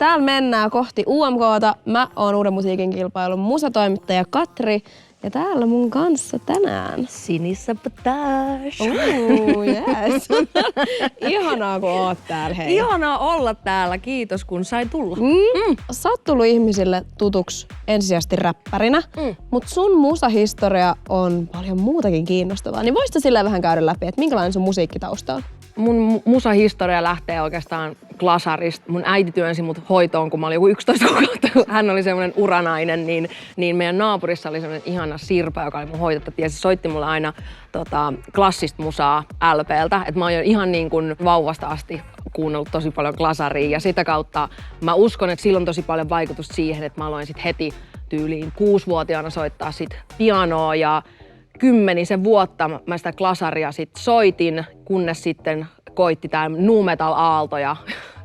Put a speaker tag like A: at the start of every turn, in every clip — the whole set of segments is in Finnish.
A: täällä mennään kohti UMK:ta. Mä oon Uuden musiikin kilpailun musatoimittaja Katri. Ja täällä mun kanssa tänään
B: Sinisabotage.
A: Yes. Ihanaa, kun oot täällä, hei.
B: Ihanaa olla täällä, kiitos kun sain tulla.
A: Sä oot tullut ihmisille tutuksi ensisijaisesti räppärinä, mutta sun musahistoria on paljon muutakin kiinnostavaa. Niin voisit silleen vähän käydä läpi, että minkälainen sun musiikkitausta on?
B: Mun musahistoria lähtee oikeastaan Glasarista. Mun äiti työnsi mut hoitoon, kun mä olin joku 11 kuukautta. Hän oli semmoinen uranainen, niin meidän naapurissa oli semmoinen ihana Sirpa, joka oli mun hoitottaja. Se soitti mulle aina klassista musaa LPltä. Et mä oon jo ihan niin kuin vauvasta asti kuunnellut tosi paljon Glasaria. Ja sitä kautta mä uskon, että sillä on tosi paljon vaikutusta siihen, että mä aloin sit heti tyyliin 6-vuotiaana soittaa sit pianoa ja 10 vuotta mä sitä Glasaria sit soitin, kunnes sitten koitti tää nu metal aalto ja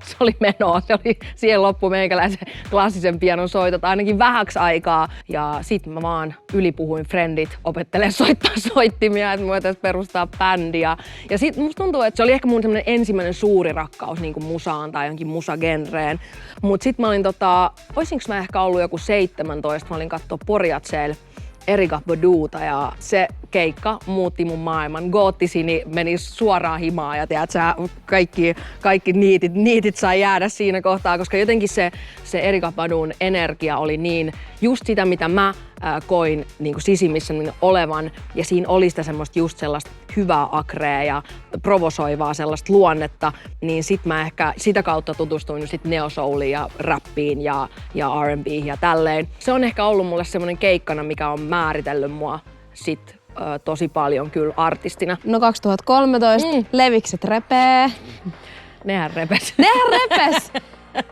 B: se oli menoa. Se oli siihen loppu meikäläisen klassisen pianon soitot ainakin vähäksi aikaa. Ja sit mä vaan ylipuhuin frendit opettelee soittaa soittimia, että mä voitais perustaa bändiä. Ja sit musta tuntuu, että se oli ehkä mun semmonen ensimmäinen suuri rakkaus niin kuin musaan tai jonkin musagenreen. Mut sit mä olin oisinko mä ehkä ollut joku 17, mä olin kattoo Porjatseilla Erika Baduta ja se keikka muutti mun maailman. Goottisini meni suoraan himaan ja tiedät sä, kaikki niitit sai jäädä siinä kohtaa, koska jotenkin se Erika Badun energia oli niin just sitä, mitä mä koin niin kuin sisimmissä olevan. Ja siinä oli sitä semmoista just sellaista hyvää akrea ja provosoivaa sellaista luonnetta. Niin sit mä ehkä sitä kautta tutustuin sit neo-souliin ja rappiin ja R&B:iin ja tälleen. Se on ehkä ollut mulle semmoinen keikkana, mikä on määritellyt mua sit tosi paljon kyllä artistina.
A: No 2013, Levikset repee.
B: Nehän repes.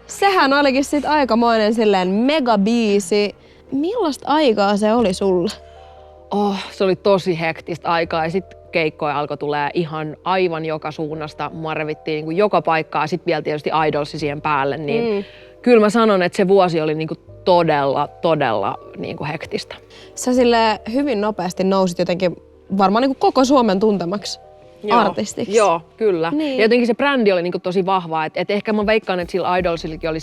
A: Sehän olikin sit aikamoinen silleen megabiisi. Millaista aikaa se oli sulle?
B: Se oli tosi hektistä aikaa ja sitten keikkoja alkoi tulee ihan aivan joka suunnasta. Mua revittiin niin kuin joka paikkaa ja sitten vielä tietysti Idolsi siihen päälle. Niin kyllä mä sanon, että se vuosi oli niin kuin todella niin kuin hektistä.
A: Sä silleen hyvin nopeasti nousit jotenkin varmaan niin kuin koko Suomen tuntemaksi artistiksi.
B: Joo, kyllä.
A: Niin.
B: Ja jotenkin se brändi oli niinku tosi vahva. Et ehkä mä veikkaan, että sillä Idolsillakin oli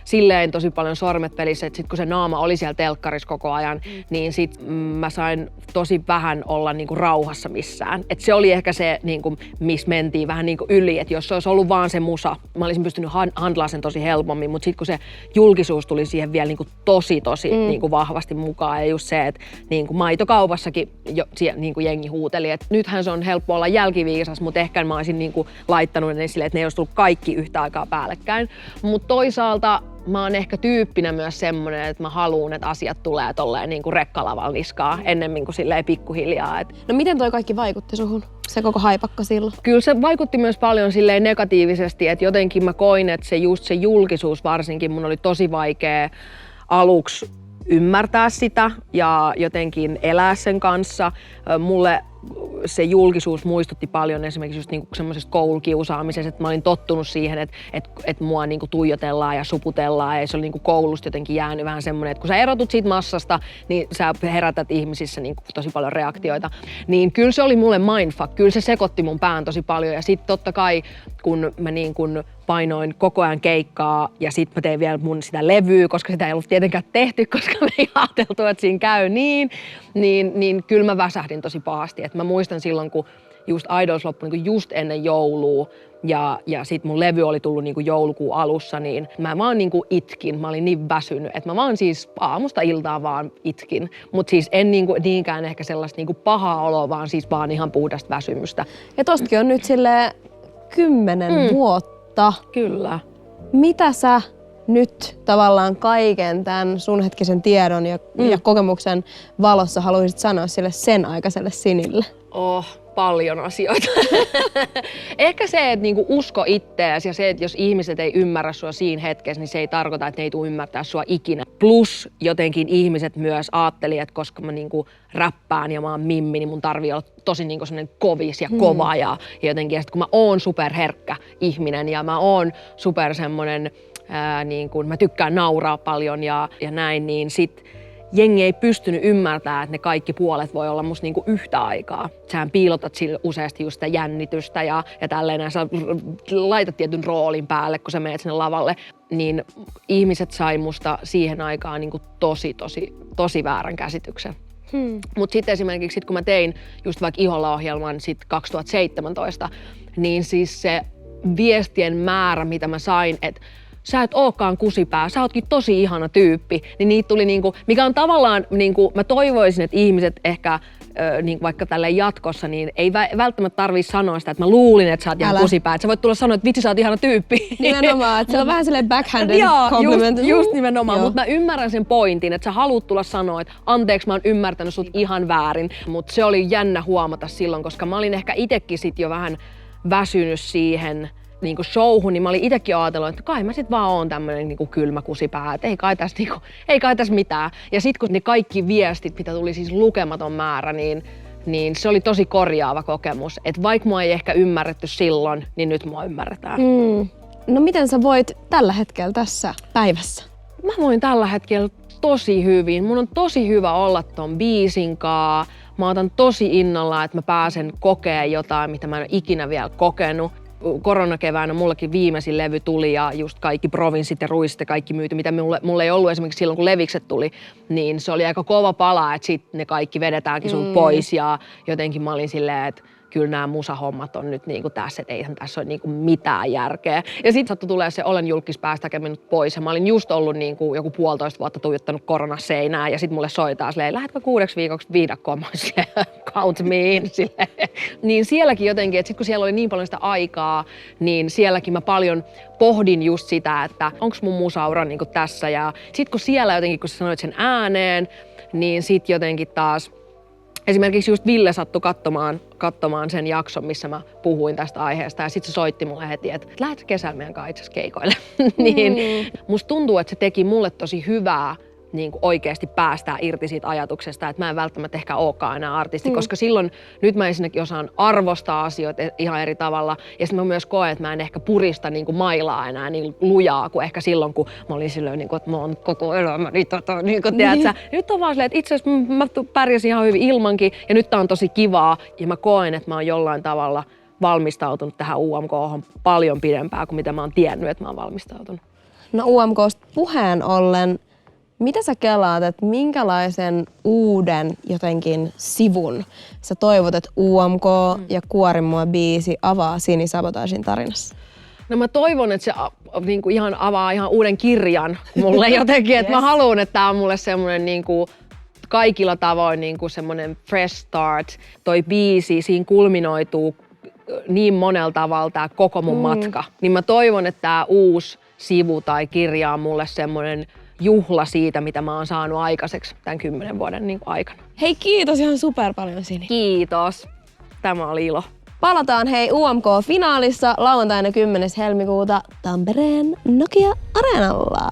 B: silleen tosi paljon sormet pelissä, että sit kun se naama oli siellä telkkarissa koko ajan, niin sit mä sain tosi vähän olla niinku rauhassa missään. Et se oli ehkä se, niinku, missä mentiin vähän niinku yli. Et jos se olisi ollut vaan se musa, mä olisin pystynyt handlaamaan sen tosi helpommin. Mutta sit kun se julkisuus tuli siihen vielä niinku tosi niinku vahvasti mukaan. Ja just se, että niinku maitokaupassakin niinku jengi huuteli, että nythän se on helppo olla jälkiviisas, mutta ehkä mä olisin niinku laittanut ne silleen, että ne ei olisi tullut kaikki yhtä aikaa päällekkäin. Mutta toisaalta mä oon ehkä tyyppinä myös semmonen, että mä haluun, että asiat tulee tolleen niinku rekkalavalla niskaa ennemmin kuin silleen pikkuhiljaa.
A: No miten toi kaikki vaikutti suhun? Se koko haipakka silloin?
B: Kyllä se vaikutti myös paljon silleen negatiivisesti, että jotenkin mä koin, että se julkisuus varsinkin, mun oli tosi vaikea aluksi ymmärtää sitä ja jotenkin elää sen kanssa. Mulle se julkisuus muistutti paljon esimerkiksi just niinku semmoisesta koulukiusaamisesta, että mä olin tottunut siihen, että mua niinku tuijotellaan ja suputellaan ja se oli niinku koulusta jotenkin jäänyt vähän semmoinen, että kun sä erotut siitä massasta, niin sä herätät ihmisissä niinku tosi paljon reaktioita. Niin kyllä se oli mulle mindfuck, kyllä se sekoitti mun pään tosi paljon ja sitten totta kai kun mä niin kun painoin koko ajan keikkaa ja sit mä tein vielä mun sitä levyä, koska sitä ei ollut tietenkään tehty, koska me ei ajateltu, että siinä käy niin kyllä mä väsähdin tosi pahasti. Et mä muistan silloin, kun just Idols loppui niin just ennen joulua ja sit mun levy oli tullut niin joulukuun alussa, niin mä vaan niin itkin. Mä olin niin väsynyt, että mä vaan siis aamusta iltaan vaan itkin. Mut siis en niinkään ehkä sellaista niin pahaa oloa, vaan siis vaan ihan puhdasta väsymystä.
A: Ja tostakin on nyt silleen 10 vuotta.
B: Kyllä.
A: Mitä sä nyt tavallaan kaiken tämän sun hetkisen tiedon ja kokemuksen valossa haluaisit sanoa sille sen aikaiselle Sinille?
B: Paljon asioita. Ehkä se, että niinku usko ittees ja se, että jos ihmiset ei ymmärrä sua siinä hetkessä, niin se ei tarkoita, että ne ei tule ymmärtää sua ikinä. Plus jotenkin ihmiset myös ajatteli, että koska mä niinku räppään ja mä oon mimmi, niin mun tarvii olla tosi niinku sellainen kovis ja kova ja jotenkin. Ja sit kun mä oon superherkkä ihminen ja mä oon super semmonen, niin kun mä tykkään nauraa paljon ja näin, niin sit jengi ei pystynyt ymmärtämään, että ne kaikki puolet voi olla musta niinku yhtä aikaa. Sähän piilotat sille useasti just sitä jännitystä ja tälleen, ja sä laitat tietyn roolin päälle, kun sä menet sinne lavalle. Niin ihmiset sai musta siihen aikaan niinku tosi väärän käsityksen. Mutta sitten esimerkiksi kun mä tein just vaikka Iholla-ohjelman sit 2017, niin siis se viestien määrä, mitä mä sain, että sä et ookaan kusipää, sä ootkin tosi ihana tyyppi, niin niitä tuli niinku, mikä on tavallaan niinku, mä toivoisin, että ihmiset ehkä niin vaikka tälleen jatkossa, niin ei välttämättä tarvitse sanoa sitä, että mä luulin, että sä oot ihan kusipää. Että sä voit tulla sanoa, että vitsi, sä oot ihana tyyppi.
A: Nimenomaan, että se on vähän silleen backhanded compliment.
B: Just nimenomaan, mutta mä ymmärrän sen pointin, että sä haluut tulla sanoa, että anteeksi, mä oon ymmärtänyt sut ihan väärin. Mutta se oli jännä huomata silloin, koska mä olin ehkä itekin sit jo vähän väsynyt siihen niinku showhun, niin mä olin itekin ajatellut, että kai mä sit vaan oon tämmönen niinku kylmä kusipää, että ei kai tässä mitään. Ja sit kun ne kaikki viestit, mitä tuli siis lukematon määrä, niin se oli tosi korjaava kokemus. Että vaikka mua ei ehkä ymmärretty silloin, niin nyt mua ymmärretään.
A: No miten sä voit tällä hetkellä tässä päivässä?
B: Mä voin tällä hetkellä tosi hyvin. Mun on tosi hyvä olla ton biisin kaa. Mä otan tosi innolla, että mä pääsen kokee jotain, mitä mä en ole ikinä vielä kokenut. Koronakeväänä mullakin viimeisin levy tuli ja just kaikki provinssit ja ruissit ja kaikki myyty, mitä mulle ei ollut esimerkiksi silloin, kun levikset tuli, niin se oli aika kova pala, että sitten ne kaikki vedetäänkin sulta pois ja jotenkin mä olin silleen, että kyllä nämä musahommat on nyt niinku tässä, että eihän tässä ole niinku mitään järkeä. Ja sitten sattui tulee se Olen julkis päästäkään minut pois ja mä olin just ollut niinku joku 1,5 vuotta tuijottanut koronaseinää ja sitten mulle soitaa silleen, lähdetkö 6 viikoksi viidakkoon? Mä silleen, count me in, silleen. Niin sielläkin jotenkin, että sitten kun siellä oli niin paljon sitä aikaa, niin sielläkin mä paljon pohdin just sitä, että onko mun musaura niinku tässä ja sitten kun siellä jotenkin, kun sä sanoit sen ääneen, niin sitten jotenkin taas esimerkiksi just Ville sattui katsomaan sen jakson, missä mä puhuin tästä aiheesta ja sitten se soitti mulle heti, että lähdet kesällä meidän kanssa itse asiassa keikoille. Niin musta tuntuu, että se teki mulle tosi hyvää niin kuin oikeasti päästää irti siitä ajatuksesta, että mä en välttämättä ehkä olekaan enää artisti, koska silloin nyt mä ensinnäkin osaan arvostaa asioita ihan eri tavalla ja sitten mä myös koen, että mä en ehkä purista niin kuin mailaa enää niin lujaa kuin ehkä silloin, kun mä olin silloin, niin kuin, että mä oon koko elämäni niin kuin tiedätkö. Nyt on vaan silleen, että itse asiassa mä pärjäsin ihan hyvin ilmankin ja nyt tää on tosi kivaa ja mä koen, että mä oon jollain tavalla valmistautunut tähän UMK:hon paljon pidempään kuin mitä mä oon tiennyt, että mä oon valmistautunut.
A: No UMK:sta puheen ollen, mitä sä kelaat, että minkälaisen uuden jotenkin sivun sä toivot, että UMK ja Kuori mua biisi avaa Sini Sabotagin tarinassa?
B: No mä toivon, että se niinku ihan avaa ihan uuden kirjan mulle jotenkin, että mä haluan, että tää on mulle semmoinen niinku kaikilla tavoin niinku semmoinen fresh start. Toi biisi, siinä kulminoituu niin monella tavalla tää koko mun matka. Niin mä toivon, että tää uusi sivu tai kirja on mulle semmoinen juhla siitä, mitä mä oon saanut aikaiseksi tämän 10 vuoden niin kuin aikana.
A: Hei, kiitos ihan super paljon, Sini.
B: Kiitos. Tämä oli ilo.
A: Palataan hei UMK-finaalissa lauantaina 10. helmikuuta Tampereen Nokia Areenalla.